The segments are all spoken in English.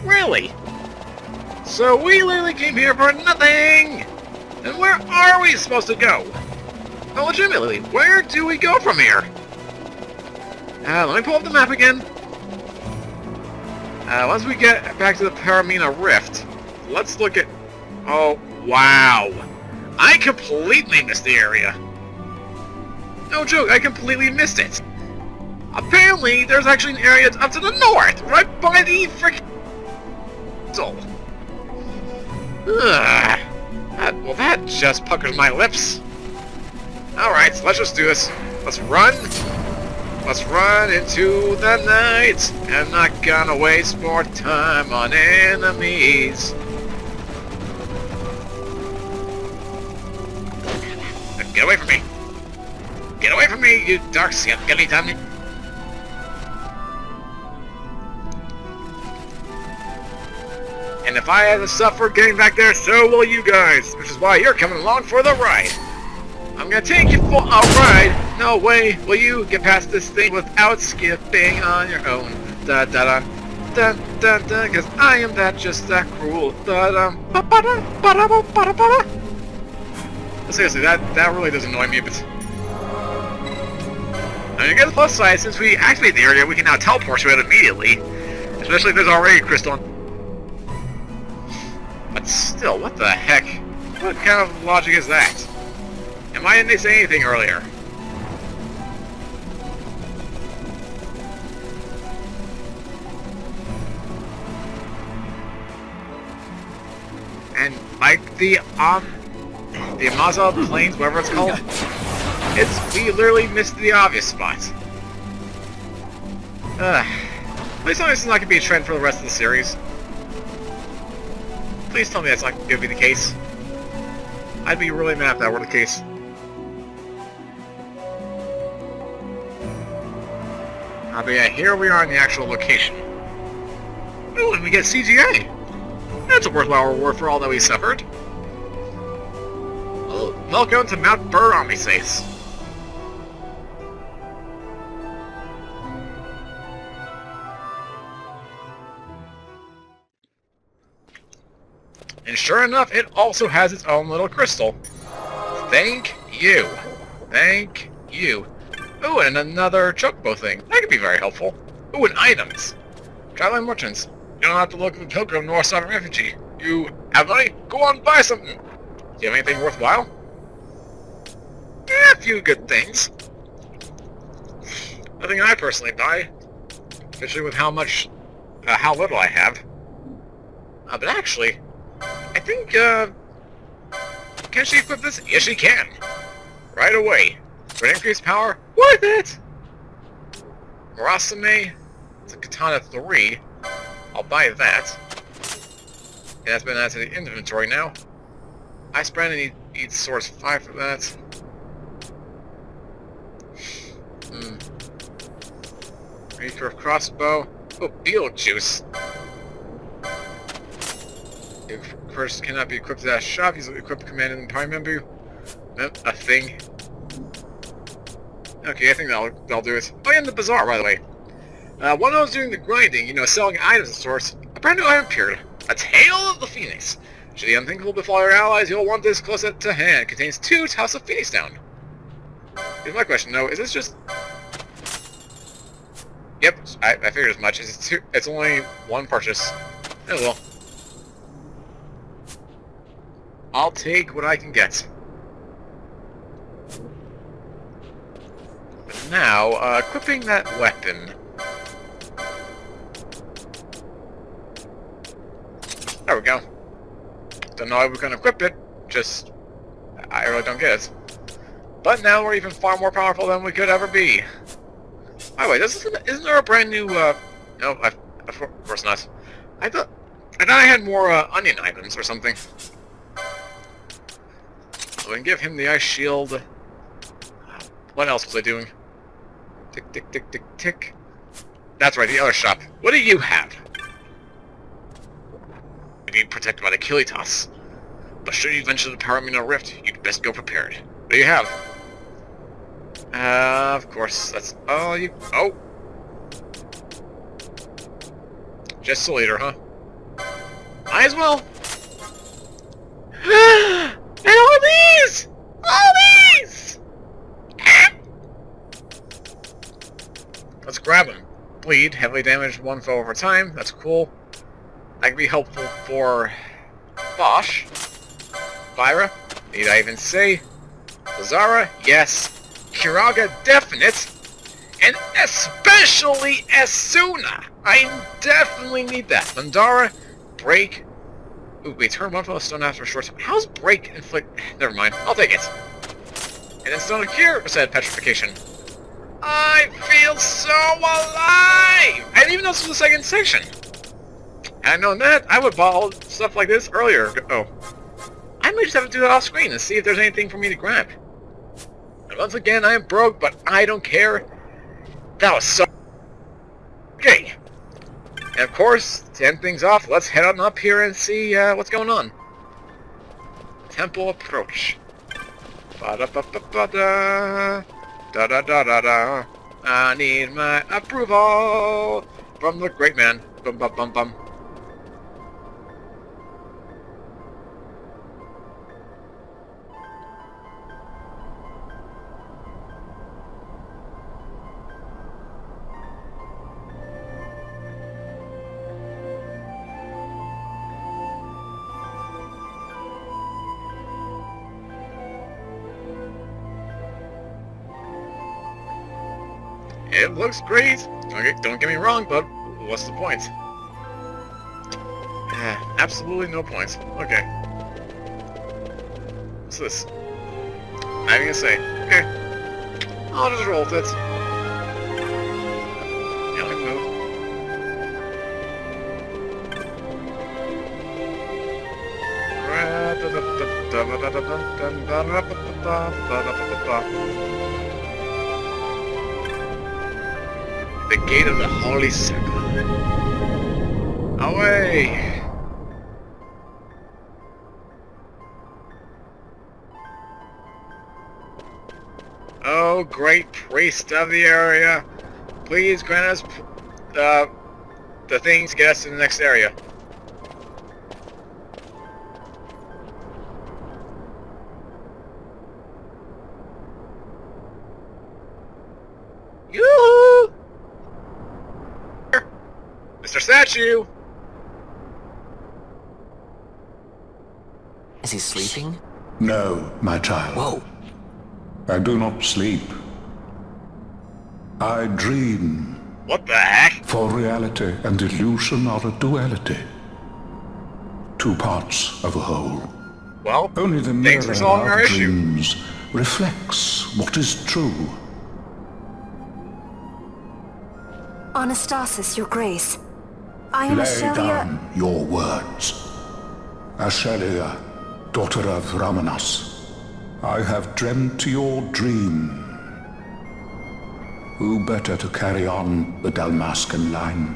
Really? So we literally came here for nothing! And where are we supposed to go? Oh, legitimately, where do we go from here? Let me pull up the map again. Once we get back to the Paramina Rift, let's look at... Oh, wow. I completely missed the area. No joke, I completely missed it. Apparently, there's actually an area up to the north, right by the frickin' soul. Well, that just puckers my lips. Alright, so let's just do this. Let's run. Let's run into the night. I'm not gonna waste more time on enemies. Get away from me. Get away from me, you dark skeleton. And if I had to suffer getting back there, so will you guys. Which is why you're coming along for the ride. I'm gonna take you for a ride. No way will you get past this thing without skipping on your own. Da da da da da da. Cause I am just that cruel. Da da ba ba da ba da ba ba da ba da. Seriously, that really does annoy me, but I mean, I guess the plus side, since we activate the area, we can now teleport to it immediately. Especially if there's already a crystal. But still, what the heck? What kind of logic is that? And why didn't they say anything earlier? And like the Amaza Plains, whatever it's called, we literally missed the obvious spot. Please tell me this is not going to be a trend for the rest of the series. Please tell me that's not going to be the case. I'd be really mad if that were the case. But yeah, here we are in the actual location. Ooh, and we get CGA! That's a worthwhile reward for all that we suffered. Welcome to Mount Burr, Amices. And sure enough, it also has its own little crystal. Thank you. Thank you. Ooh, and another chocobo thing. That could be very helpful. Ooh, and items. Traveling merchants. You don't have to look at the pilgrim nor sovereign refugee. You have money? Go on, buy something. Do you have anything worthwhile? Yeah, a few good things. Nothing I personally buy. Especially with how little I have. But actually, I think, can she equip this? Yes, she can. Right away. For an increased power, worth it! Morasame, it's a katana 3. I'll buy that. And that's been added to the inventory now. Ice brand needs source 5 for that. Recurve crossbow. Oh, Beetlejuice. If first cannot be equipped at that shop, use equip command and Empire member. A thing. Okay, I think that'll do it. Oh yeah, and the bazaar, by the way. When I was doing the grinding, selling items of sorts, a brand new item appeared. A Tail of the Phoenix. Should the unthinkable befall your allies, you'll want this close to hand. Contains 2 House of Phoenix down. Here's my question, though. Is this just... Yep, I figured as much. It's only 1 purchase. Oh well. I'll take what I can get. But now, equipping that weapon. There we go. Don't know how we're gonna equip it. Just, I really don't get it. But now we're even far more powerful than we could ever be. By the way, isn't there a brand new? No, of course not. I thought I had more onion items or something. So we can give him the ice shield. What else was I doing? Tick, tick, tick, tick, tick. That's right, the other shop. What do you have? Be protected by the Kilitas. But should you venture the Paramina Rift, you'd best go prepared. What do you have? Of course, that's all you... Oh! Just a leader, huh? Might as well. And all these! All these! Let's grab him. Bleed, heavily damaged one foe over time. That's cool. That can be helpful for Bosch. Vyra, need I even say? Rozarria, yes. Kiraga, definite. And especially Asuna. I definitely need that. Mandara, break. Ooh, wait, turn one foe stone after a short time. How's break inflict? Never mind, I'll take it. And then stone of cure, said petrification. I feel so alive! I didn't even know this was the second section. Had I known that, I would have bought stuff like this earlier. Oh. I might just have to do that off screen and see if there's anything for me to grab. And once again, I am broke, but I don't care. That was so... Okay. And of course, to end things off, let's head on up here and see what's going on. Temple approach. Ba-da-ba-ba-ba-da. Da-da-da-da-da. I need my approval from the great man. Bum-bum-bum-bum. It looks great. Don't get me wrong, but what's the point? Absolutely no point. Okay. What's this? Not even gonna say. Okay. I'll just roll with it. Yeah, let me move. The gate of the Holy Circle. Away! Oh, great priest of the area, please grant us the things to get us to the next area. Yoo-hoo! Mr. Statue! Is he sleeping? No, my child. Whoa. I do not sleep. I dream. What the heck? For reality and illusion are a duality. Two parts of a whole. Well, Only the thanks for mirror solving our of issue. dreams reflects what is true. Anastasis, your grace. I am Lay Ashelia. down your words. Ashelia, daughter of Ramanas, I have dreamt your dream. Who better to carry on the Dalmascan line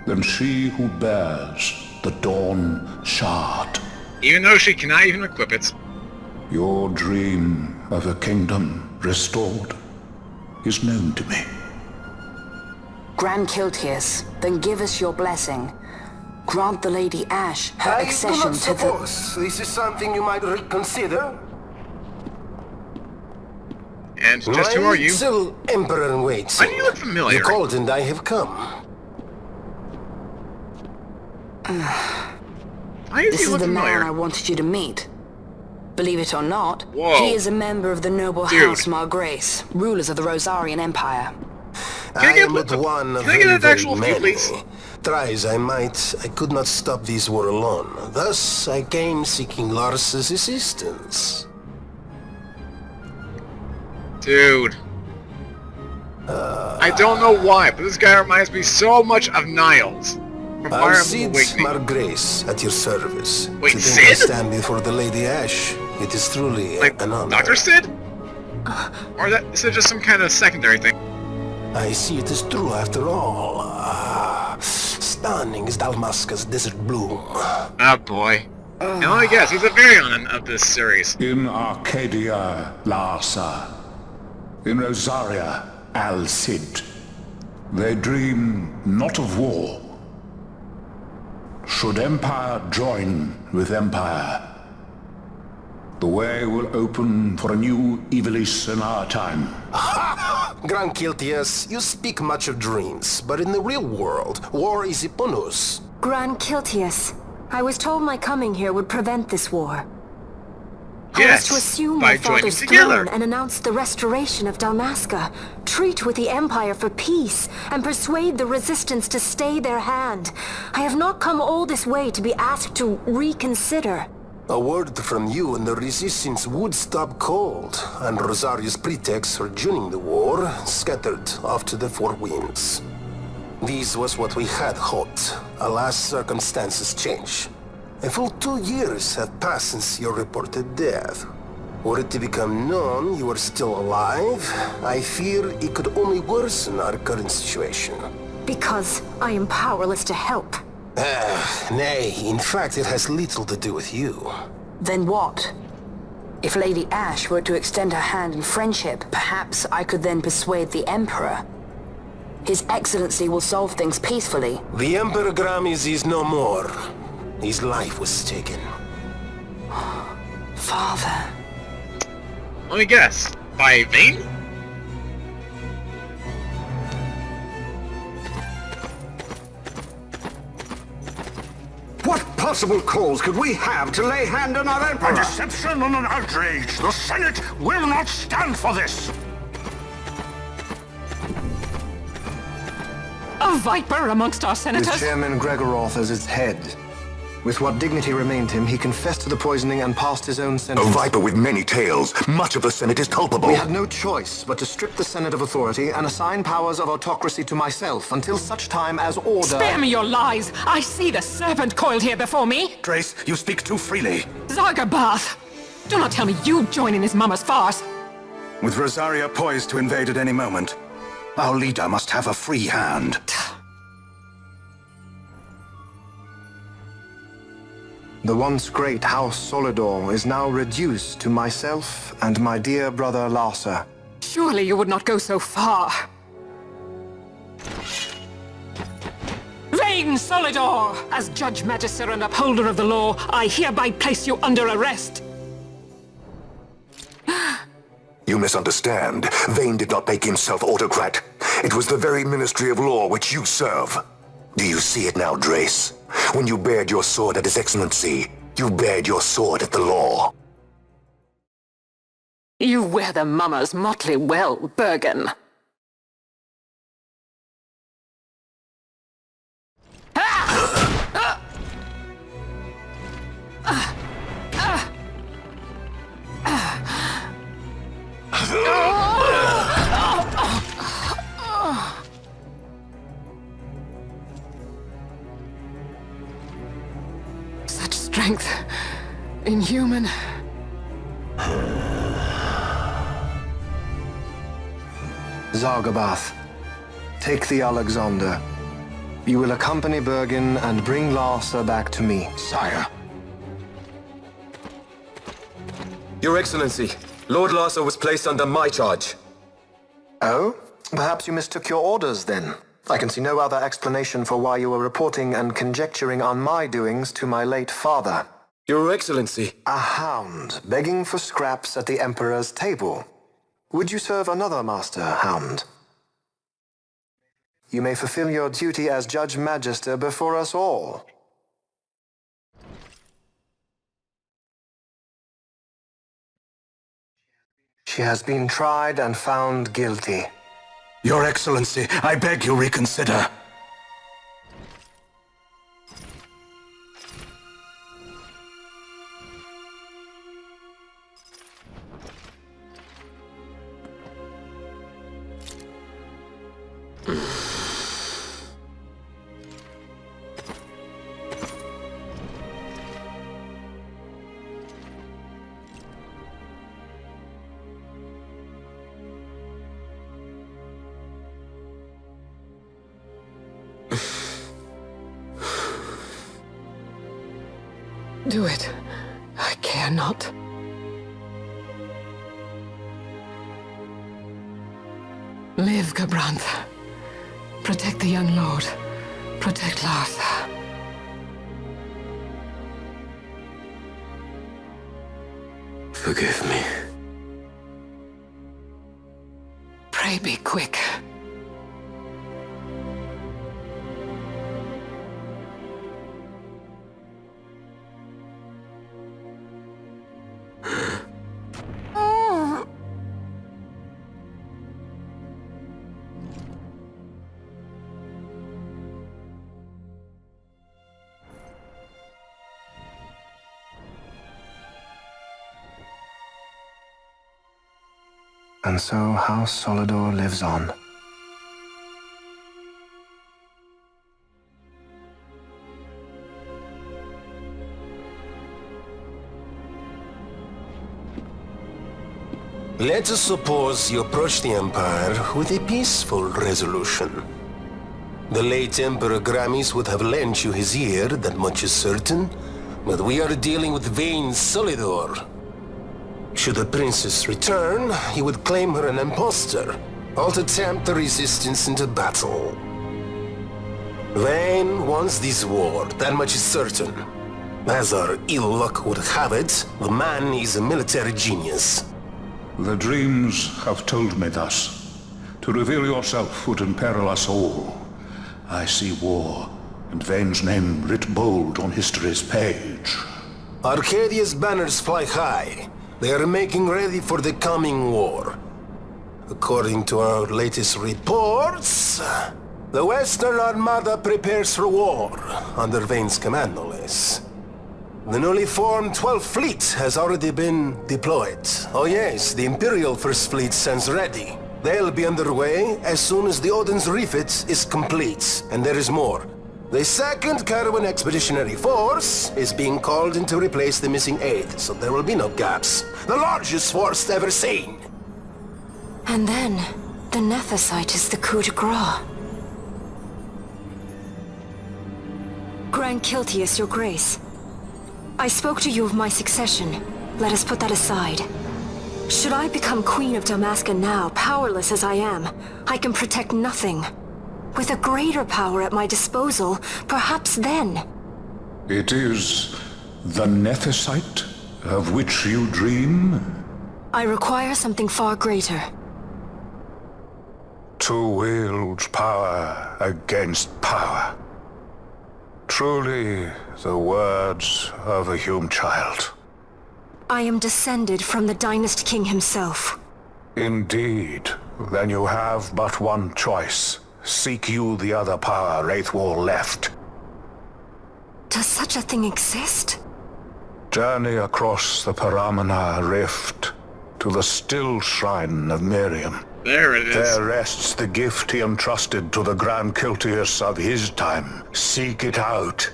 than she who bears the Dawn Shard? Even though she cannot even equip it. Your dream of a kingdom restored is known to me. Grand Kiltius, then give us your blessing. Grant the Lady Ashe her accession I do not to the... suppose this is something you might reconsider. And just who are you? Still Emperor in waiting. Why do you look familiar? You called and I have come. Why does This he is look the man I familiar? wanted you to meet. Believe it or not, Whoa. he is a member of the noble Dude. house Margrace, rulers of the Rosarian Empire. Can I I get am a- but one of can I get very, an very actual view, many. please? Try as I might, I could not stop this war alone. Thus, I came seeking Lars's assistance. Dude. I don't know why, but this guy reminds me so much of Niles from Fire Emblem Sid Awakening. Margrace at your service. Wait, to think I Sid? stand before the Lady Ashe, it is truly Like, an honor. Dr. Sid? Or is it just some kind of secondary thing? I see it is true after all. Stunning is Dalmasca's desert bloom. Oh boy. And let me guess, he's a variant of this series. In Archadia, Larsa. In Rozarria, Al Cid. They dream not of war, Should empire join with empire, the way will open for a new Ivalice in our time. Grand Kiltias, you speak much of dreams, but in the real world, war is upon us. Gran Kiltias, I was told my coming here would prevent this war. Yes, I was to assume by my father's joining together. throne and announce the restoration of Dalmasca, treat with the Empire for peace, and persuade the Resistance to stay their hand. I have not come all this way to be asked to reconsider. A word from you and the Resistance would stop cold, and Rozarria's pretext for joining the war scattered off to the four winds. This was what we had hoped. Alas, circumstances change. A full 2 years have passed since your reported death. Were it to become known you are still alive, I fear it could only worsen our current situation. Because I am powerless to help. Nay, in fact it has little to do with you. Then what? If Lady Ashe were to extend her hand in friendship, perhaps I could then persuade the Emperor. His Excellency will solve things peacefully. The Emperor Gramis is no more. His life was taken. Father. Let me guess. By Vaan? What possible cause could we have to lay hand on our Emperor? A deception and an outrage! The Senate will not stand for this! A viper amongst our senators? With Chairman Gregoroth as its head. With what dignity remained him, he confessed to the poisoning and passed his own A sentence. viper with many tails. Much of the Senate is culpable. We had no choice but to strip the Senate of authority and assign powers of autocracy to myself until such time as order... Spare me your lies! I see the serpent coiled here before me! Trace, you speak too freely. Zargabath! Do not tell me you join in his mama's farce! With Rozarria poised to invade at any moment, our leader must have a free hand. The once great House Solidor is now reduced to myself and my dear brother Larsa. Surely you would not go so far. Vaan Solidor! As Judge Magister and upholder of the law, I hereby place you under arrest. You misunderstand. Vaan did not make himself autocrat. It was the very Ministry of Law which you serve. Do you see it now, Drace? When you bared your sword at His Excellency, you bared your sword at the law. You wear the mama's motley well, Bergen. Such strength. Inhuman. Zargabath, take the Alexander. You will accompany Bergen and bring Larsa back to me. Sire. Your Excellency, Lord Larsa was placed under my charge. Oh? Perhaps you mistook your orders then. I can see no other explanation for why you were reporting and conjecturing on my doings to my late father. Your Excellency. A hound begging for scraps at the Emperor's table. Would you serve another master, Hound? You may fulfill your duty as Judge Magister before us all. She has been tried and found guilty. Your Excellency, I beg you reconsider. Do it. I care not. Live, Gabranth. Protect the young lord. Protect Larsa. Forgive me. Pray be quick. And so House Solidor lives on. Let us suppose you approach the Empire with a peaceful resolution. The late Emperor Gramis would have lent you his ear, that much is certain, but we are dealing with Vaan Solidor. Should the princess return, he would claim her an impostor, or to tempt the resistance into battle. Vaan wants this war, that much is certain. As our ill luck would have it, the man is a military genius. The dreams have told me thus. To reveal yourself would imperil us all. I see war, and Vaan's name writ bold on history's page. Arcadia's banners fly high. They are making ready for the coming war. According to our latest reports, the Western Armada prepares for war, under Vaan's command no less. The newly formed 12th Fleet has already been deployed. Oh yes, the Imperial First Fleet stands ready. They'll be underway as soon as the Odin's refit is complete, and there is more. The 2nd Caravan Expeditionary Force is being called in to replace the missing 8th, so there will be no gaps. The largest force ever seen! And then, the Nethicite is the coup de grace. Grand Kiltius, your grace. I spoke to you of my succession. Let us put that aside. Should I become Queen of Dalmasca now, powerless as I am, I can protect nothing. With a greater power at my disposal, perhaps then... It is the Nethicite of which you dream? I require something far greater. To wield power against power. Truly, the words of a human child. I am descended from the Dynast King himself. Indeed. Then you have but one choice. Seek you the other power Wraithwall left. Does such a thing exist? Journey across the Paramana Rift to the still shrine of Miriam. There it is. There rests the gift he entrusted to the Grand Kiltius of his time. Seek it out.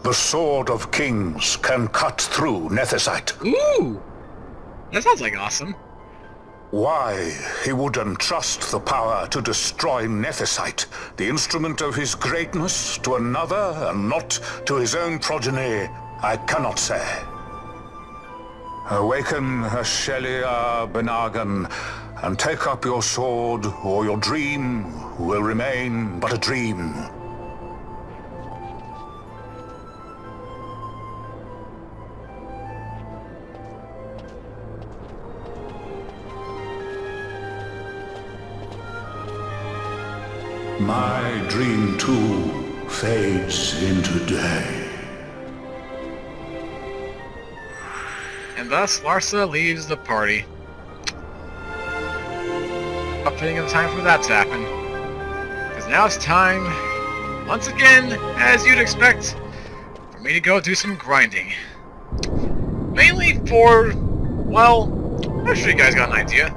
The Sword of Kings can cut through Nethicite. Ooh! That sounds like awesome. Why he would entrust the power to destroy Nethicite, the instrument of his greatness, to another and not to his own progeny, I cannot say. Awaken Ashelia Benagan, and take up your sword, or your dream will remain but a dream. My dream too fades into day. And thus, Larsa leaves the party. Not putting in time for that to happen. Because now it's time, once again, as you'd expect, for me to go do some grinding. Mainly for, well, I'm sure you guys got an idea.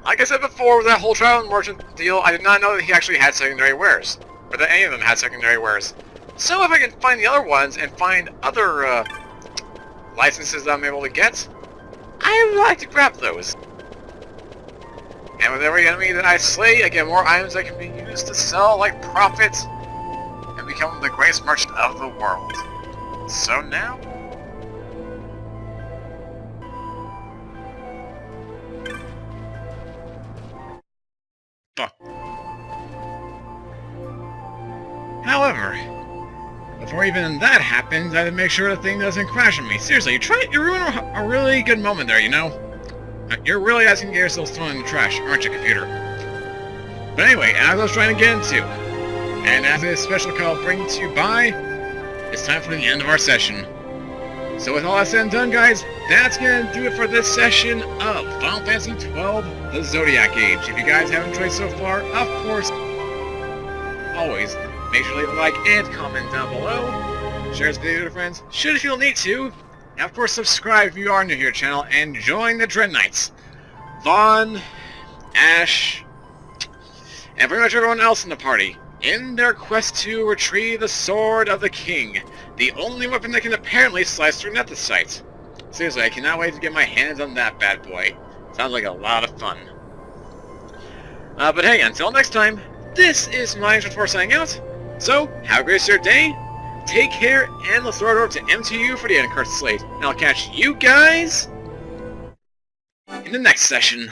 Like I said before, with that whole trial and merchant deal, I did not know that he actually had secondary wares. Or that any of them had secondary wares. So if I can find the other ones and find other licenses that I'm able to get, I would like to grab those. And with every enemy that I slay, I get more items that can be used to sell like profit and become the greatest merchant of the world. So now... However, before even that happens, I have to make sure the thing doesn't crash on me. Seriously, you ruined a really good moment there, you know? You're really asking to get yourself thrown in the trash, aren't you, computer? But anyway, as I was trying to get into, and as this special call brings you by, it's time for the end of our session. So with all that said and done, guys, that's going to do it for this session of Final Fantasy XII, the Zodiac Age. If you guys have enjoyed so far, of course, always make sure to leave a like and comment down below. Share this video with your friends, should you feel need to. And of course, subscribe if you are new to your channel, and join the Dread Knights. Vaan, Ashe, and pretty much everyone else in the party, in their quest to retrieve the Sword of the King, the only weapon that can apparently slice through Nethicite. Seriously, I cannot wait to get my hands on that bad boy. Sounds like a lot of fun. But hey, until next time, this is my for signing out. So, have a great rest of your day, take care, and let's throw it over to MTU for the end card slate. And I'll catch you guys in the next session.